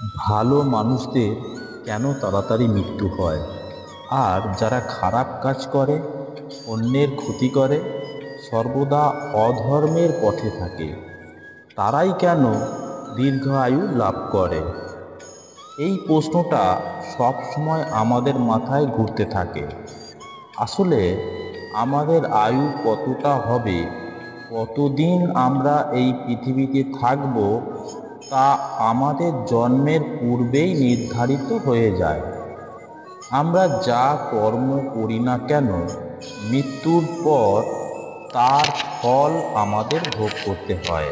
ভালো মানুষদের কেন তাড়াতাড়ি মৃত্যু হয়, আর যারা খারাপ কাজ করে, অন্যের ক্ষতি করে, সর্বদা অধর্মের পথে থাকে, তারাই কেন দীর্ঘায়ু লাভ করে? এই প্রশ্নটা সব সময় আমাদের মাথায় ঘুরতে থাকে। আসলে আমাদের আয়ু কতটা হবে, কতদিন আমরা এই পৃথিবীতে থাকব, তা আমাদের জন্মের পূর্বেই নির্ধারিত হয়ে যায়। আমরা যা কর্ম করি না কেন, মৃত্যুর পর তার ফল আমাদের ভোগ করতে হয়।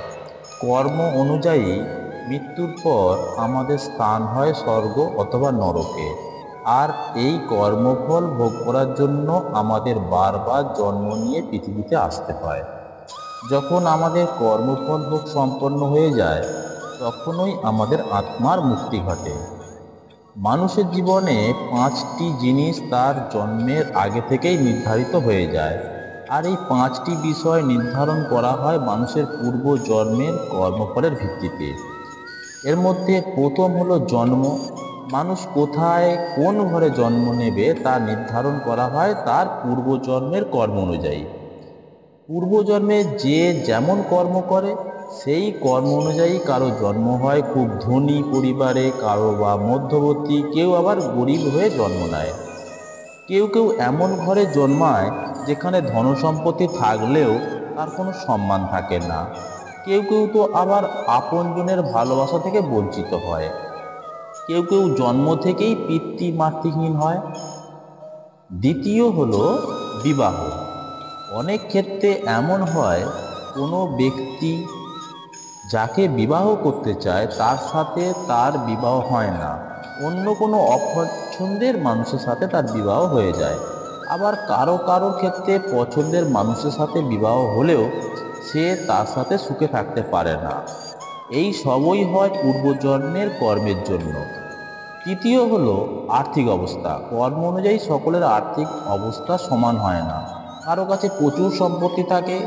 কর্ম অনুযায়ী মৃত্যুর পর আমাদের স্থান হয় স্বর্গ অথবা নরকে। আর এই কর্মফল ভোগ করার জন্য আমাদের বারবার জন্ম নিয়ে পৃথিবীতে আসতে হয়। যখন আমাদের কর্মফল ভোগ সম্পন্ন হয়ে যায়, তখনই আমাদের আত্মার মুক্তি ঘটে। মানুষের জীবনে 5টি জিনিস তার জন্মের আগে থেকেই নির্ধারিত হয়ে যায়। আর এই 5টি বিষয় নির্ধারণ করা হয় মানুষের পূর্ব জন্মের কর্মফলের ভিত্তিতে। এর মধ্যে প্রথম হলো জন্ম। মানুষ কোথায় কোন ঘরে জন্ম নেবে তা নির্ধারণ করা হয় তার পূর্বজন্মের কর্ম অনুযায়ী। পূর্বজন্মে যে যেমন কর্ম করে, সেই কর্ম অনুযায়ী কারো জন্ম হয় খুব ধনী পরিবারে, কারো বা মধ্যবর্তী, কেউ আবার গরিব হয়ে জন্ম নেয়। কেউ কেউ এমন ঘরে জন্মায় যেখানে ধনসম্পত্তি থাকলেও তার কোনো সম্মান থাকে না। কেউ কেউ তো আবার আপনজনের ভালোবাসা থেকে বঞ্চিত হয়। কেউ কেউ জন্ম থেকেই পিতৃ মাতৃহীন হয়। দ্বিতীয় হলো বিবাহ। অনেক ক্ষেত্রে এমন হয়, কোনো ব্যক্তি যাকে বিবাহ করতে চায় তার সাথে তার বিবাহ হয় না, অন্য কোনো অপছন্দের মানুষের সাথে তার বিবাহ হয়ে যায়। আবার কারো কারো ক্ষেত্রে পছন্দের মানুষের সাথে বিবাহ হলেও সে তার সাথে সুখে থাকতে পারে না। এই সবই হয় পূর্বজন্মের কর্মের জন্য। তৃতীয় হলো আর্থিক অবস্থা। কর্ম অনুযায়ী সকলের আর্থিক অবস্থা সমান হয় না। কারো কাছে প্রচুর সম্পত্তি থাকে,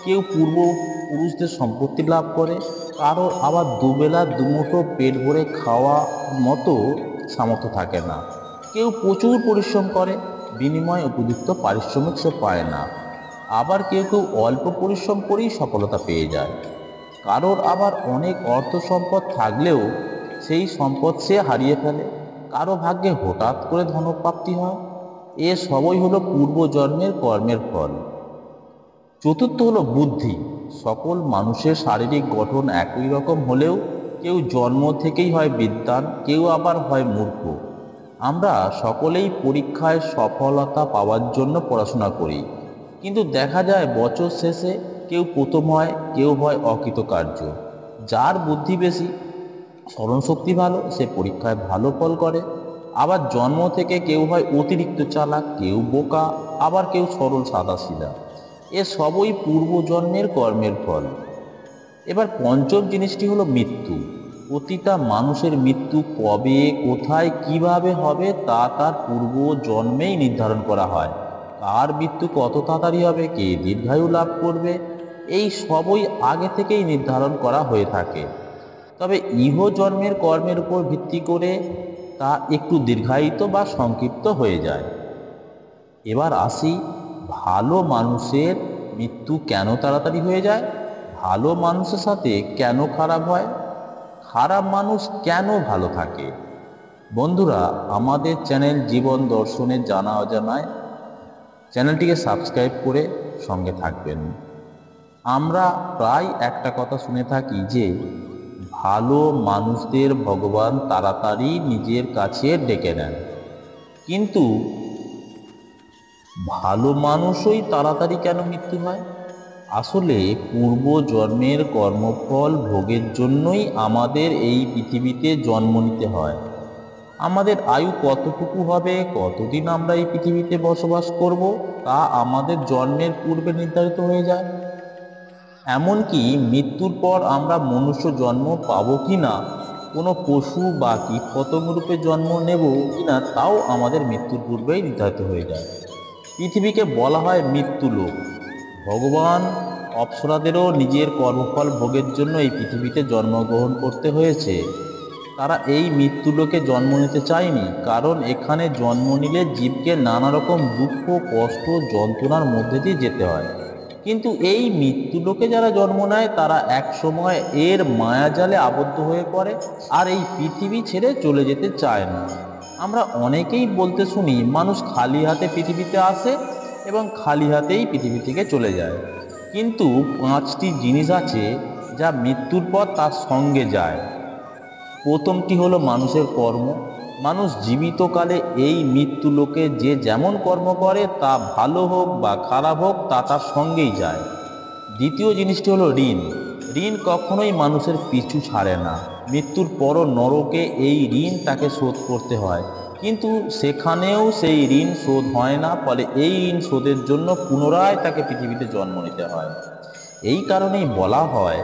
কেউ পূর্বপুরুষদের সম্পত্তি লাভ করে, কারোর আবার দুবেলা দুমুঠো পেট ভরে খাওয়া মতো সামর্থ্য থাকে না। কেউ প্রচুর পরিশ্রম করে, বিনিময়ে উপযুক্ত পারিশ্রমিক সে পায় না। আবার কেউ কেউ অল্প পরিশ্রম করেই সফলতা পেয়ে যায়। কারোর আবার অনেক অর্থ সম্পদ থাকলেও সেই সম্পদ সে হারিয়ে ফেলে। কারো ভাগ্যে হঠাৎ করে ধনপ্রাপ্তি হয়। এ সবই হলো পূর্বজন্মের কর্মের ফল। চতুর্থ হলো বুদ্ধি। সকল মানুষের শারীরিক গঠন একই রকম হলেও কেউ জন্ম থেকেই হয় বিদ্বান, কেউ আবার হয় মূর্খ। আমরা সকলেই পরীক্ষায় সফলতা পাওয়ার জন্য পড়াশোনা করি, কিন্তু দেখা যায় বছর শেষে কেউ প্রথম হয়, কেউ হয় অকৃতকার্য। যার বুদ্ধি বেশি, স্মরণশক্তি ভালো, সে পরীক্ষায় ভালো ফল করে। আবার জন্ম থেকে কেউ হয় অতিরিক্ত চালাক, কেউ বোকা, আবার কেউ সরল সাদাসিধা। এ সবই পূর্বজন্মের কর্মের ফল। এবার পঞ্চম জিনিসটি হলো মৃত্যু। প্রতিটা মানুষের মৃত্যু কবে, কোথায়, কিভাবে হবে তা তার পূর্ব জন্মেই নির্ধারণ করা হয়। কার মৃত্যু কত তাড়াতাড়ি হবে, কে দীর্ঘায়ু লাভ করবে, এই সবই আগে থেকেই নির্ধারণ করা হয়ে থাকে। তবে ইহ জন্মের কর্মের উপর ভিত্তি করে তা একটু দীর্ঘায়িত বা সংক্ষিপ্ত হয়ে যায়। এবার আসি, ভালো মানুষের মৃত্যু কেন তাড়াতাড়ি হয়ে যায়, ভালো মানুষের সাথে কেন খারাপ হয়, খারাপ মানুষ কেন ভালো থাকে। বন্ধুরা, আমাদের চ্যানেল জীবন দর্শনের জানা অজানায় চ্যানেলটিকে সাবস্ক্রাইব করে সঙ্গে থাকবেন। আমরা প্রায় একটা কথা শুনে থাকি যে ভালো মানুষদের ভগবান তাড়াতাড়ি নিজের কাছে ডেকে নেন। কিন্তু ভালো মানুষই তাড়াতাড়ি কেন মৃত্যু হয়? আসলে পূর্ব জন্মের কর্মফল ভোগের জন্যই আমাদের এই পৃথিবীতে জন্ম নিতে হয়। আমাদের আয়ু কতটুকু হবে, কতদিন আমরা এই পৃথিবীতে বসবাস করব, তা আমাদের জন্মের পূর্বে নির্ধারিত হয়ে যায়। এমনকি মৃত্যুর পর আমরা মনুষ্য জন্ম পাবো কি না, কোনো পশু বা কীটপতঙ্গ রূপে জন্ম নেব কিনা, তাও আমাদের মৃত্যুর পূর্বেই নির্ধারিত হয়ে যায়। পৃথিবীকে বলা হয় মৃত্যুলোক। ভগবান অপ্সরাদেরও নিজের কর্মফল ভোগের জন্য এই পৃথিবীতে জন্মগ্রহণ করতে হয়েছে। তারা এই মৃত্যুলোকে জন্ম নিতে চায়নি, কারণ এখানে জন্ম নিলে জীবকে নানা রকম দুঃখ, কষ্ট, যন্ত্রণার মধ্যে দিয়ে যেতে হয়। কিন্তু এই মৃত্যুলোকে যারা জন্ম নেয় তারা একসময় এর মায়াজালে আবদ্ধ হয়ে পড়ে আর এই পৃথিবী ছেড়ে চলে যেতে চায় না। আমরা অনেকেই বলতে শুনি মানুষ খালি হাতে পৃথিবীতে আসে এবং খালি হাতেই পৃথিবী থেকে চলে যায়। কিন্তু 5টি জিনিস আছে যা মৃত্যুর পর তার সঙ্গে যায়। প্রথমটি হলো মানুষের কর্ম। মানুষ জীবিতকালে এই মৃত্যুলোকে যে যেমন কর্ম করে তা ভালো হোক বা খারাপ হোক তা তার সঙ্গেই যায়। দ্বিতীয় জিনিসটি হলো ঋণ। ঋণ কখনোই মানুষের পিছু ছাড়ে না। মৃত্যুর পরও নরকে এই ঋণ তাকে শোধ করতে হয়, কিন্তু সেখানেও সেই ঋণ শোধ হয় না, ফলে এই ঋণ শোধের জন্য পুনরায় তাকে পৃথিবীতে জন্ম নিতে হয়। এই কারণেই বলা হয়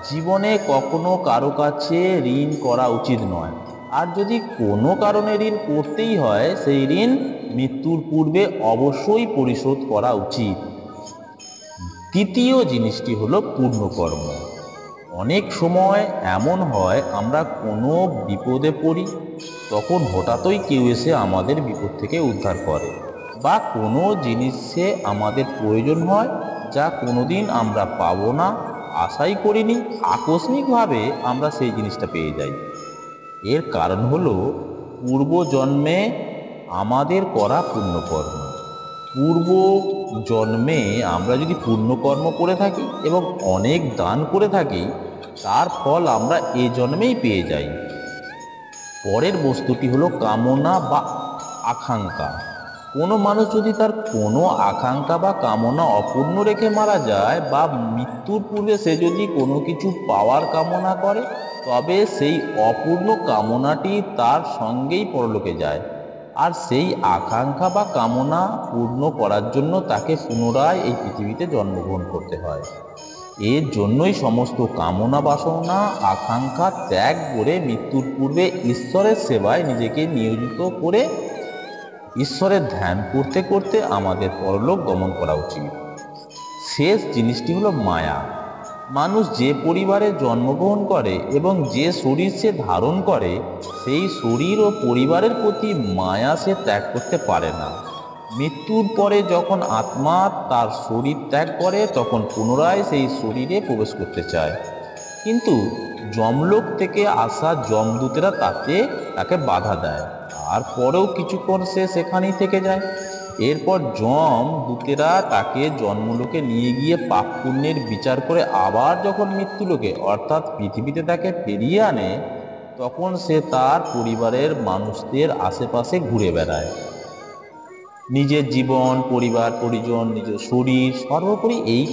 জীবনে কখনো কারো কাছে ঋণ করা উচিত নয়। আর যদি কোনো কারণে ঋণ করতেই হয় সেই ঋণ মৃত্যুর পূর্বে অবশ্যই পরিশোধ করা উচিত। তৃতীয় জিনিসটি হলো পূর্ণকর্ম। অনেক সময় এমন হয় আমরা কোনো বিপদে পড়ি, তখন হঠাৎই কেউ এসে আমাদের বিপদ থেকে উদ্ধার করে, বা কোনো জিনিসে আমাদের প্রয়োজন হয় যা কোনোদিন আমরা পাবো না, আশাই করিনি, আকস্মিকভাবে আমরা সেই জিনিসটা পেয়ে যাই। এর কারণ হলো পূর্বজন্মে আমাদের করা পুণ্যকর্ম। পূর্ব জন্মে আমরা যদি পুণ্যকর্ম করে থাকি এবং অনেক দান করে থাকি, তার ফল আমরা এ জন্মেই পেয়ে যাই। পরের বস্তুটি হলো কামনা বা আকাঙ্ক্ষা। কোনো মানুষ যদি তার কোনো আকাঙ্ক্ষা বা কামনা অপূর্ণ রেখে মারা যায়, বা মৃত্যুর পূর্বে সে যদি কোনো কিছু পাওয়ার কামনা করে, তবে সেই অপূর্ণ কামনাটি তার সঙ্গেই পরলোকে যায়। আর সেই আকাঙ্ক্ষা বা কামনা পূর্ণ করার জন্য তাকে পুনরায় এই পৃথিবীতে জন্মগ্রহণ করতে হয়। এর জন্যই সমস্ত কামনা বাসনা আকাঙ্ক্ষা ত্যাগ করে মৃত্যুর পূর্বে ঈশ্বরের সেবায় নিজেকে নিয়োজিত করে ঈশ্বরের ধ্যান করতে করতে আমাদের পরলোক গমন করা উচিত। শেষ জিনিসটি হলো মায়া। মানুষ যে পরিবারে জন্মগ্রহণ করে এবং যে শরীর সে ধারণ করে, সেই শরীর ও পরিবারের প্রতি মায়া সে ত্যাগ করতে পারে না। মৃত্যুর পরে যখন আত্মা তার শরীর ত্যাগ করে তখন পুনরায় সেই শরীরে প্রবেশ করতে চায়, কিন্তু যমলোক থেকে আসা যমদূতেরা তাকে বাধা দেয়। তারপরেও কিছুক্ষণ সে সেখানেই থেকে যায়। এরপর যম দূতেরা তাকে জন্মলোকে নিয়ে গিয়ে পাপ পুণ্যের বিচার করে আবার যখন মৃত্যুলোকে অর্থাৎ পৃথিবীতে তাকে ফিরিয়ে আনে, তখন সে তার পরিবারের মানুষদের আশেপাশে ঘুরে বেড়ায়। নিজের জীবন, পরিবার পরিজন, নিজের শরীর, সর্বোপরি এই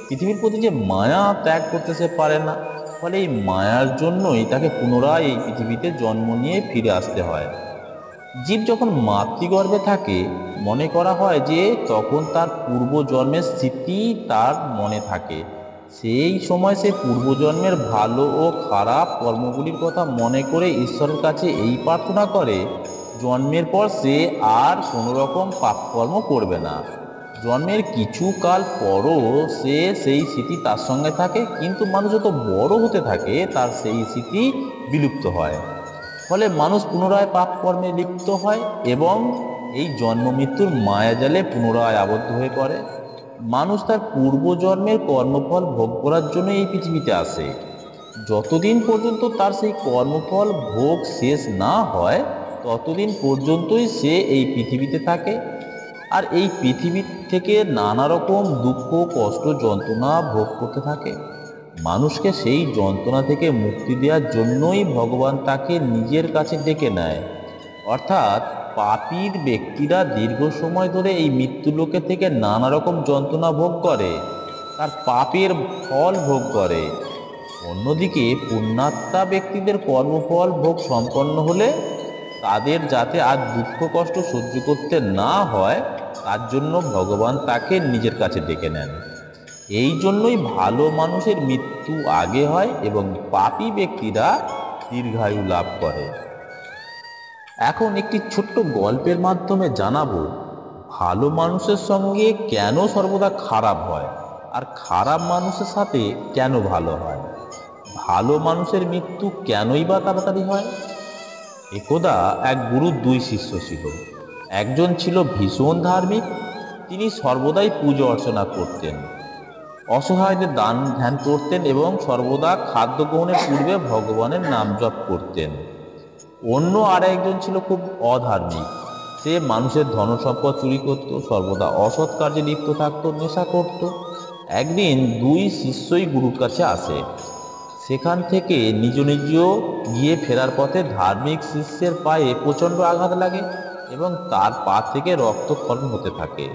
পৃথিবীর প্রতি যে মায়া ত্যাগ করতে সে পারে না, ফলে এই মায়ার জন্যই তাকে পুনরায় এই পৃথিবীতে জন্ম নিয়ে ফিরে আসতে হয়। জীব যখন মাতৃগর্ভে থাকে, মনে করা হয় যে তখন তার পূর্বজন্মের স্মৃতি তার মনে থাকে। সেই সময় সে পূর্বজন্মের ভালো ও খারাপ কর্মগুলির কথা মনে করে ঈশ্বরের কাছে এই প্রার্থনা করে জন্মের পর সে আর কোনো রকম পাপকর্ম করবে না। জন্মের কিছু কাল পরও সেই স্মৃতি তার সঙ্গে থাকে, কিন্তু মানুষ যত বড় হতে থাকে তার সেই স্মৃতি বিলুপ্ত হয়। ফলে মানুষ পুনরায় পাপ কর্মে লিপ্ত হয় এবং এই জন্ম মৃত্যুর মায়াজালে পুনরায় আবদ্ধ হয়ে পড়ে। মানুষ তার পূর্বজন্মের কর্মফল ভোগ করার জন্য এই পৃথিবীতে আসে। যতদিন পর্যন্ত তার সেই কর্মফল ভোগ শেষ না হয়, ততদিন পর্যন্তই সে এই পৃথিবীতে থাকে আর এই পৃথিবী থেকে নানা রকম দুঃখ, কষ্ট, যন্ত্রণা ভোগ করতে থাকে। মানুষকে সেই যন্ত্রণা থেকে মুক্তি দেওয়ার জন্যই ভগবান তাকে নিজের কাছে ডেকে নেয়। অর্থাৎ পাপীর ব্যক্তিরা দীর্ঘ সময় ধরে এই মৃত্যুলোকে থেকে নানা রকম যন্ত্রণা ভোগ করে, তার পাপের ফল ভোগ করে। অন্যদিকে পুণ্যাত্মা ব্যক্তিদের কর্মফল ভোগ সম্পন্ন হলে তাদের যাতে আর দুঃখ কষ্ট সহ্য করতে না হয়, তার জন্য ভগবান তাকে নিজের কাছে ডেকে নেন। এই জন্যই ভালো মানুষের মৃত্যু আগে হয় এবং পাপী ব্যক্তিরা দীর্ঘায়ু লাভ করে। এখন একটি ছোট্ট গল্পের মাধ্যমে জানাবো ভালো মানুষের সঙ্গে কেন সর্বদা খারাপ হয় আর খারাপ মানুষের সাথে কেন ভালো হয়। ভালো মানুষের মৃত্যু কেনই বা তাড়াতাড়ি হয়? একদা এক গুরুর দুই শিষ্য ছিল। একজন ছিল ভীষণ ধার্মিক, তিনি সর্বদাই পুজো অর্চনা করতেন, অসহায়দের দান ধ্যান করতেন এবং সর্বদা খাদ্য গ্রহণের পূর্বে ভগবানের নাম জপ করতেন। অন্য আর একজন ছিল খুব অধার্মিক। সে মানুষের ধনসম্পদ চুরি করত, সর্বদা অসৎ কার্যে লিপ্ত থাকতো, নেশা করত। একদিন দুই শিষ্যই গুরুর কাছে আসে। সেখান থেকে নিজ নিজ গিয়ে ফেরার পথে ধার্মিক শিষ্যের পায়ে প্রচণ্ড আঘাত লাগে এবং তার পা থেকে রক্তক্ষরণ হতে থাকে।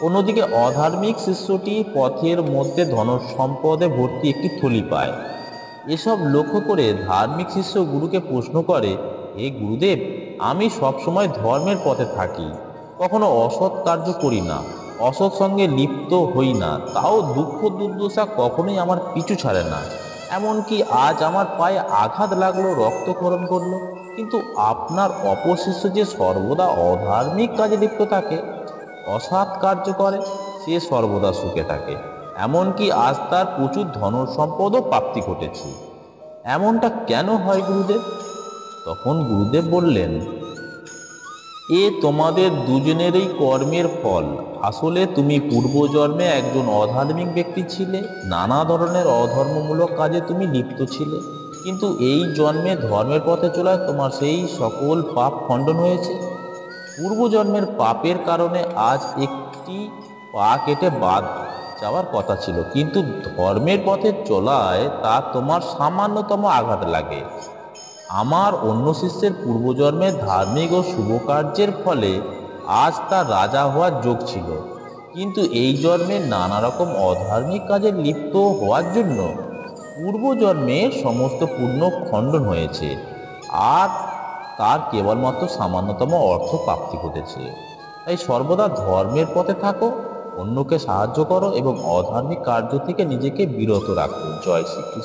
অন্যদিকে অধার্মিক শিষ্যটি পথের মধ্যে ধনসম্পদে ভর্তি একটি থলি পায়। এসব লক্ষ্য করে ধার্মিক শিষ্য গুরুকে প্রশ্ন করে, হে গুরুদেব, আমি সবসময় ধর্মের পথে থাকি, কখনো অসৎ কার্য করি না, অসৎ সঙ্গে লিপ্ত হই না, তাও দুঃখ দুর্দশা কখনোই আমার পিছু ছাড়ে না। এমনকি আজ আমার পায়ে আঘাত লাগলো, রক্তক্ষরণ করলো, কিন্তু আপনার অপর শিষ্য যে সর্বদা অধার্মিক কাজে লিপ্ত থাকে, অসৎ কার্য করে, সে সর্বদা সুখে থাকে। এমনকি আজ তার প্রচুর ধন সম্পদও প্রাপ্তি ঘটেছে। এমনটা কেন হয় গুরুদেব? তখন গুরুদেব বললেন, এ তোমাদের দুজনেরই কর্মের ফল। আসলে তুমি পূর্বজন্মে একজন অধার্মিক ব্যক্তি ছিলে, নানা ধরনের অধর্মমূলক কাজে তুমি লিপ্ত ছিলে, কিন্তু এই জন্মে ধর্মের পথে চলায় তোমার সেই সকল পাপ খণ্ডন হয়েছে। পূর্বজন্মের পাপের কারণে আজ একটি পা কেটে বাদ যাওয়ার কথা ছিল, কিন্তু ধর্মের পথে চলায় তা তোমার সামান্যতম আঘাত লাগে। আমার অন্য শিষ্যের পূর্বজন্মে ধার্মিক ও শুভ কার্যের ফলে আজ তার রাজা হওয়ার যোগ ছিল, কিন্তু এই জন্মে নানা রকম অধার্মিক কাজে লিপ্ত হওয়ার জন্য পূর্বজন্মের সমস্ত পুণ্য খণ্ডন হয়েছে, আর তার কেবলমাত্র সামান্যতম অর্থ প্রাপ্তি ঘটেছে। তাই সর্বদা ধর্মের পথে থাকো, অন্যকে সাহায্য করো এবং অধার্মিক কার্য থেকে নিজেকে বিরত রাখো। জয় শ্রীকৃষ্ণ।